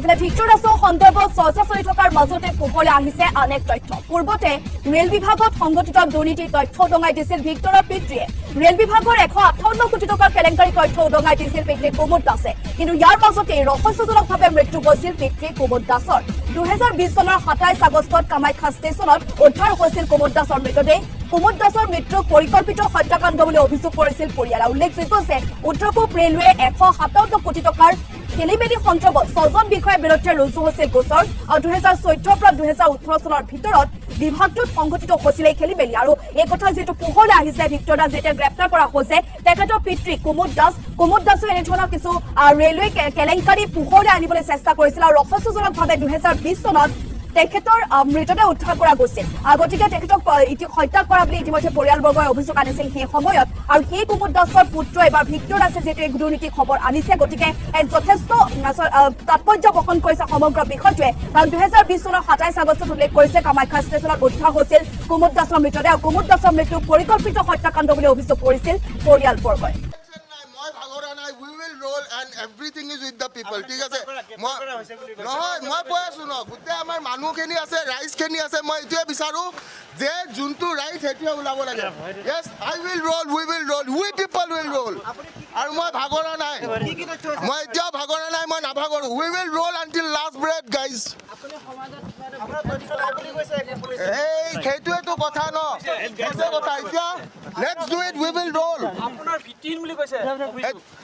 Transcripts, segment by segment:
ইফালে ভিক্টৰাছৰ সন্দৰ্ভত চৰ্চা চলি থকাৰ মাজতে পোহৰলৈ আহিছে আন এক তথ্য। পূৰ্বতে ৰেল বিভাগত সংঘটিত দুৰ্নীতিৰ তথ্য উদঙাই দিছিল ভিক্টৰৰ পিতৃয়ে। ৰেল বিভাগৰ 158 কোটি টকাৰ কেলেংকাৰী তথ্য উদঙাই দিছিল পিতৃ কুমুদ দাসে। কিন্তু ইয়াৰ মাজতে ৰহস্যজনকভাৱে মৃত্যু হৈছিল পিতৃ কুমুদ দাসৰ। 2020 চনৰ 27 আগষ্টত কামাখ্যা ষ্টেচনত উদ্ধাৰ হৈছিল কুমুদ দাসৰ মৃতদেহ। কুমুদ দাসৰ মৃত্যুক পৰিকল্পিত হত্যাকাণ্ড বুলি অভিযোগ কৰিছিল পৰিয়ালে। উল্লেখযোগ্য যে উত্তৰ পূব ৰেলৱে 157 কোটি টকাৰ খেলিমেলি সন্দৰ্ভত 6জন বিষয়াৰ বিৰুদ্ধে ৰুজু হৈছিল গোচৰ আৰু 2014 পৰা 2018 চনৰ ভিতৰত বিভাগটোত সংঘটিত হৈছিল এই খেলিমেলি। আৰু এই কথা যিটো পোহৰলৈ আহিছে ভিক্টৰ দাস যেতিয়া গ্ৰেপ্তাৰ কৰা হৈছে তেখেতৰ পিতৃ কুমুদ দাসে এনেধৰণৰ কিছু ৰেলৱে কেলেংকাৰী পোহৰলৈ আনিবলৈ চেষ্টা কৰিছিল আৰু ৰহস্যজনকভাৱে 2020 চনত তেখেতৰ মৃতদেহ উদ্ধাৰ কৰা গৈছিল। গতিকে তেখেতক হত্যা কৰা বুলি ইতিমধ্যে পৰিয়ালবৰ্গই অভিযোগ আনিছিল সেই সময়ত। আৰু সেই কুমুদ দাসৰ পুত্ৰ এবাৰ ভিক্টৰ দাসে যিহেতু এই দুৰ্নীতিৰ খবৰ আনিছে, গতিকে যথেষ্ট তাৎপৰ্য বহন কৰিছে সমগ্ৰ বিষয়টোৱে। কাৰণ 2020 চনৰ 27 আগষ্টত উল্লেখ কৰিছে কামাখ্যা ষ্টেচনত উদ্ধাৰ হৈছিল কুমুদ দাসৰ মৃতদেহ আৰু কুমুদ দাসৰ মৃত্যু পৰিকল্পিত হত্যাকাণ্ড বুলি অভিযোগ কৰিছিল পৰিয়ালবৰ্গই। Everything is with the people. ঠিক আছে নহয় মই কৈ আছো ন গোটেই আমাৰ মানুহখিনি আছে ৰাইজখিনি আছে। মই এইটোৱে বিচাৰো যে যোনটো ৰাইট সেইটোৱে ওলাব লাগে। Yes, I will roll, we will roll, we people will roll. আৰু মই ভাগৰা নাই, মই এতিয়াও ভাগৰা নাই, মই নাভাগৰো। We will roll until last breath, guys. এই সেইটোৱেতো কথা ন কথা এতিয়া let's do it, we will roll. আপোনাৰ ভিত্তিহীন বুলি কৈছে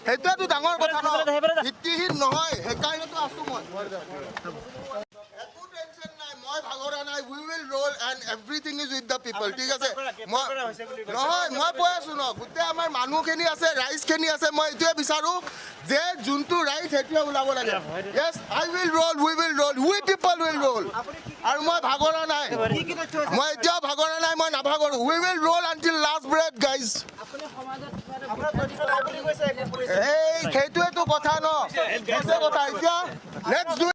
সেইটোৱেতো ডাঙৰ কথা ন ভিত্তিহীন নহয় সেইকাৰণেতো আছো মই একো টেনচন নাই মই ভাগৰা নাই we will roll and everything is with the people ঠিক আছে নহয় মই কৈ আছো ন গোটেই আমাৰ মানুহখিনি আছে ৰাইজখিনি আছে। মই এইটোৱে বিচাৰো যে যোনটো ৰাইট সেইটোৱে ওলাব লাগে। Yes, I will roll, we will roll, we people will roll. আৰু মই ভাগৰা নাই, মই এতিয়াও ভাগৰা নাই, মই নাভাগৰো। We will roll until last breath, guys. এই সেইটোৱেতো কথা ন কথা এতিয়া let's do